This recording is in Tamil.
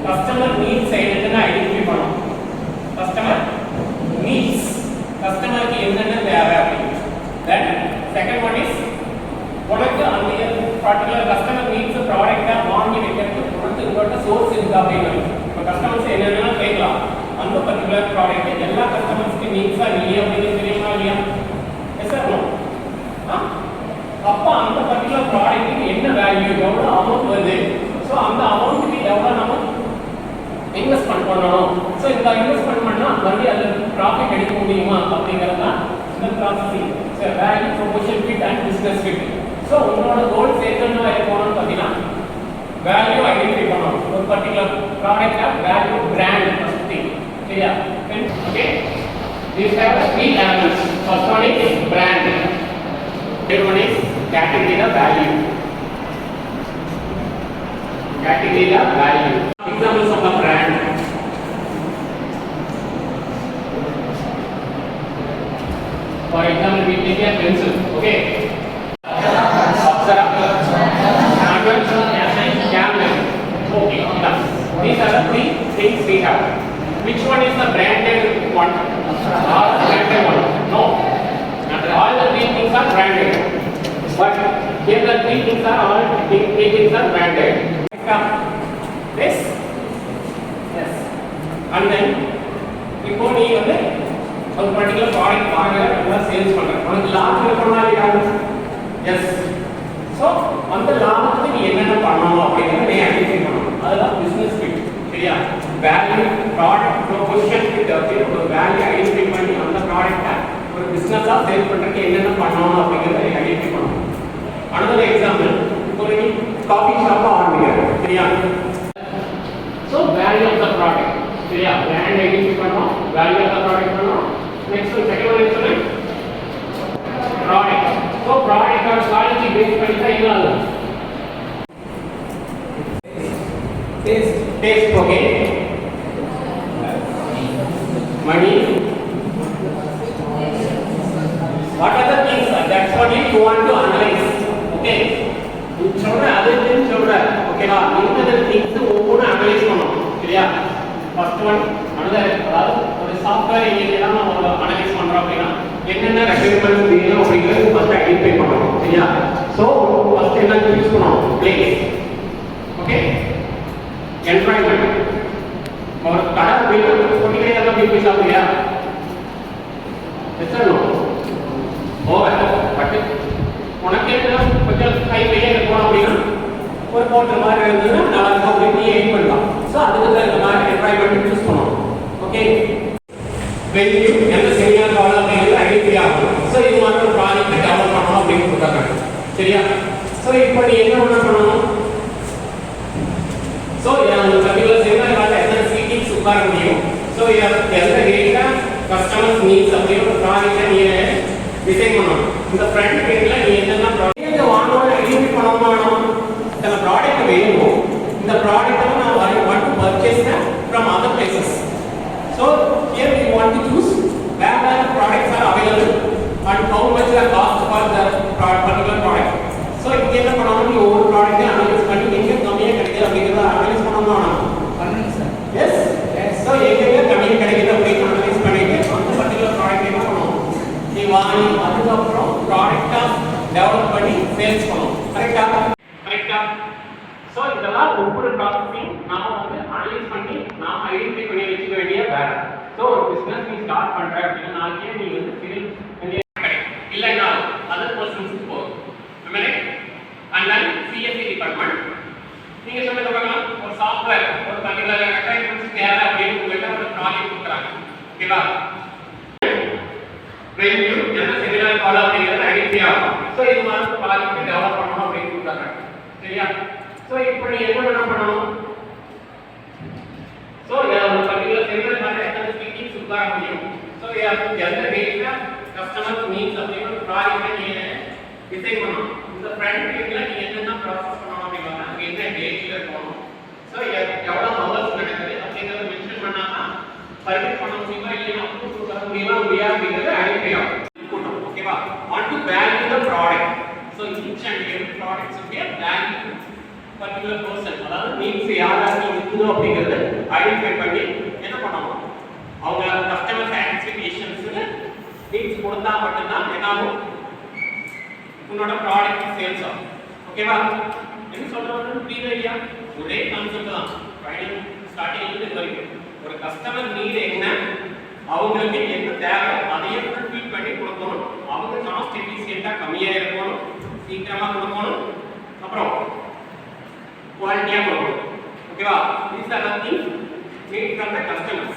கஸ்டமர் நீட்ஸ் என்னன்னு ஐடென்டிஃபை பண்ணணும். கஸ்டமர் நீட்ஸ், கஸ்டமருக்கு என்னென்ன தேவை அப்படின்னு. தென் செகண்ட் ஒன் இஸ் உனக்கு அந்த பர்டிகுலர் கஸ்டமர் நீட்ஸ் ப்ராடக்டை வாங்கி வைக்கிறதுக்கு உங்கள்கிட்ட சோர்ஸ் இருக்கு அப்படின்னு. இப்போ கஸ்டமர்ஸ் என்னென்ன கேட்கலாம், அந்த பர்டிகுலர் ப்ராடக்ட் எல்லா கஸ்டமர்ஸ்க்கு நீட்ஸா இல்லையா அப்படின்னு தெரியுமா இல்லையா? Yes sir no. அப்போ அந்த பர்டிகுலர் ப்ராடக்ட்டுக்கு என்ன வேல்யூ, எவ்வளோ அமௌண்ட் வருது, ஸோ அந்த அமௌண்ட்டுக்கு எவ்வளோ நம்ம இன்வெஸ்ட்மெண்ட் பண்ணணும். ஸோ இந்த இன்வெஸ்ட்மெண்ட் பண்ணால் மறுபடியும் அதில் ப்ராஃபிட் எடுக்க முடியுமா அப்படிங்கிறது தான் இந்த processing. So value proposition fit and business fit. So உங்களோட கோல்ஸ் என்னென்ன இருக்கணும்னு பார்த்தீங்கன்னா வேல்யூ ஐடென்டிஃபை பண்ணணும். ஒரு பர்டிகுலர் ப்ராடக்டா வேல்யூ பிராண்ட் ஃபர்ஸ்ட் திங். சரியா? Okay, these are the three elements. First one is brand, second one is category the value. Category the value. Examples of the brand. For example, we take a pencil. Okay, okay, these are the three things we have. Which one is the branded one? All the branded one? No, all the three things are branded. But here the three things are all three things are branded. This, yes, and then இப்போ நீ வந்து ஒரு பர்டிகுலர் ப்ராடக்ட் வாங்குற எல்லாம் சேல்ஸ் பண்ற, உனக்கு லாபம் இருக்கணுமா இல்லையா? எஸ். ஸோ அந்த லாபத்துக்கு நீ என்னென்ன பண்ணணும் அப்படிங்கிறத நீ ஐடென்டிஃபை பண்ணணும். அதுதான் பிஸ்னஸ் ஃபிட். சரியா? வேல்யூ ப்ராடக்ட் ப்ரொபோஷன் ஃபிட் அப்படின்னு ஒரு வேல்யூ ஐடென்டிஃபை பண்ணி அந்த ப்ராடக்டை ஒரு பிஸ்னஸாக சேல் பண்ணுறதுக்கு என்னென்ன பண்ணணும் அப்படிங்கிறத நீ ஐடென்டிஃபை பண்ணணும். அடுத்த எக்ஸாம்பிள், இப்போ நீ காஃபி ஷாப்பாக ஆரம்பிக்கிற. சரியா? So value of the product. சரியா? பிராண்ட் ஐடென்டிஃபை பண்ணணும், வேல்யூ ஆஃப் த ப்ராடக்ட் பண்ணணும். நெக்ஸ்ட் செகண்ட் ஒன் சொல்லு ப்ராடக்ட். ஸோ ப்ராடக்டோட குவாலிட்டி பேஸ் பண்ணி தான் இது ஆகும். Taste, okay. Money. What are the things? That's what you want to analyze. Okay. You சொல்ற அது என்ன சொல்ற? ஓகேவா? இந்த things ஒவ்வொரு அனலைஸ் பண்ணணும். சரியா? ஃபர்ஸ்ட் ஒன் அதாவது ஒரு சாஃப்ட்வேர் இன்ஜினியரா நம்ம அனலைஸ் பண்றோம் அப்படின்னா என்னென்ன ரெக்யர்மெண்ட்ஸ் வேணும் அப்படிங்கிறது ஃபர்ஸ்ட் ஐடென்டிஃபை பண்ணணும். சரியா? சோ ஃபர்ஸ்ட் என்ன யூஸ் பண்ணணும்? பிளேஸ். Okay, environment. ஒரு கடை போய் பொட்டிக்கடையெல்லாம் போய் சாப்பிடுறியா? Yes no. ஓவர். பட் உனக்கு கொஞ்சம் கை வெளியே போனோம் அப்படின்னா ஒரு போட்டர் மாதிரி இருந்ததுன்னா நல்லா இருக்கும் அப்படின்னு நீ எய்ம் பண்ணலாம். ஸோ அதுக்கு தான் இந்த மாதிரி என்வாயன்மெண்ட் யூஸ் பண்ணணும். ஓகே, வென்யூ எந்த செமினார் காலம் அப்படிங்கிறது ஐடென்டிஃபை ஆகும். ஸோ இது மாதிரி ஒரு ப்ராஜெக்ட் டெவலப் பண்ணணும் அப்படின்னு கொடுத்தாங்க. சரியா? ஸோ இப்போ நீ என்ன பண்ணணும்? ஸோ ஒரு பர்டிகுலர் செமினார் காலம் எத்தனை சீட்டிங்ஸ் உட்கார முடியும், ஸோ எந்த டேட்டா கஸ்டமர்ஸ் நீட்ஸ் அப்படின்னு ஒரு ப்ராஜெக்டை நீ டிசைன் பண்ணணும். இந்த ஃப்ரண்ட் பேஜ்ல நீ என்னென்ன ப்ராடக்ட் வாங்கணும்னு ஐடென்டிஃபை பண்ணணும். இந்த ப்ராடக்ட் வேணும், இந்த ப்ராடக்ட்டை நான் want to purchase from other places. So here we want to choose where the products are available and how much the cost for the particular product. So இங்க என்ன பண்ணணும், நீ ஒவ்வொரு ப்ராடக்ட்டை அனலைஸ் பண்ணி எங்க கம்மியா கிடைக்குது அப்படிங்கறத அனலைஸ் பண்ணணும். பண்ணுங்க சார். எஸ். So எங்க கம்மியா கிடைக்குது அப்படின்னு அனலைஸ் பண்ணிட்டு அந்த பர்టిక్యులர் ப்ராடக்ட் என்ன பண்ணணும், நீ வாங்கி அதுக்கு அப்புறம் ப்ராடக்ட்டை டெவலப் பண்ணி சேல்ஸ் பண்ணணும். கரெக்ட்டா? கரெக்ட்டா? So இதெல்லாம் ஒவ்வொரு ப்ராசஸிங் நாம வந்து அனலைஸ் பண்ணி நாம ஐடென்டிஃபை பண்ணி வச்சுக்க வேண்டிய வேலை. ஸோ ஒரு பிஸ்னஸ் நீ ஸ்டார்ட் பண்ற அப்படின்னா நாளைக்கே நீ வந்து சிவில் இல்லைன்னா அதர் பர்சன்ஸுக்கு போகும். அண்ட் தென் சிஎஸ்சி டிபார்ட்மெண்ட் நீங்க சொல்லுங்க பார்க்கலாம், ஒரு சாஃப்ட்வேர் ஒரு பர்டிகுலர் ரெக்யர்மெண்ட்ஸ் தேவை அப்படின்னு உங்கள்கிட்ட ஒரு ப்ராஜெக்ட் கொடுக்குறாங்க. ஓகேவா? ரெவ்யூ என்ன செமினார் கால் அப்படிங்கிறது ஐடென்டிஃபை ஆகும். ஸோ இது மாதிரி ப்ராஜெக்ட் டெவலப் பண்ணணும் அப்படின்னு கொடுக்குறாங்க. சரியா? ஸோ இப்போ நீ என்ன பண்ணணும்? ஸோ ஒரு பர்டிகுலர் செமினார் கால் எத்தனை ஸ்பீக்கிங்ஸ் உட்கார முடியும், ஸோ எந்த டேட்டா கஸ்டமர் நீட்ஸ் அப்படின்னு ஒரு ப்ராஜெக்டை நீ டிசைன் பண்ணணும். இந்த ஃப்ரண்ட் பேஜ்ல நீ என்னென்ன ப்ராசஸ் பண்ணணும் அப்படின்னா அங்கே என்ன டேட்ல இருக்கணும், ஸோ எவ்வளோ ஹவர்ஸ் நடக்குது அப்படிங்கிறத மென்ஷன் பண்ணாதான் பர்மிட் பண்ண முடியுமா இல்லையா, அப்ரூவ் பண்ண முடியுமா இல்லையா அப்படிங்கிறது ஐடென்டிஃபை ஆகும். Want to value the product. So each and every product should be a value. Particular person அதாவது நீட்ஸ் யாராருக்கு இருக்குதோ அப்படிங்கறத ஐடென்டிஃபை பண்ணி என்ன பண்ணணும் அவங்க கஸ்டமர் சாட்டிஸ்ஃபேக்ஷன்ஸ் நீட்ஸ் கொடுத்தா மட்டும்தான் என்ன ஆகும் உன்னோட ப்ராடக்ட் சேல்ஸ் ஆகும் ஓகேவா என்ன சொல்றது புரியுதா இல்லையா ஒரே கான்செப்ட் தான் ட்ரைனிங் ஸ்டார்டிங்ல இருந்து வரைக்கும் ஒரு கஸ்டமர் நீட் என்ன அவங்களுக்கு என்ன தேவை அதையே ஃபுல்ஃபில் பண்ணி கொடுக்கணும் அவங்க காஸ்ட் எஃபிஷியன்ட்டா கம்மியா இருக்கணும் சீக்கிரமா கொடுக்கணும் அப்புறம் குவாலிட்டியா கொடுக்கணும் ஓகேவா these are the things made from the customers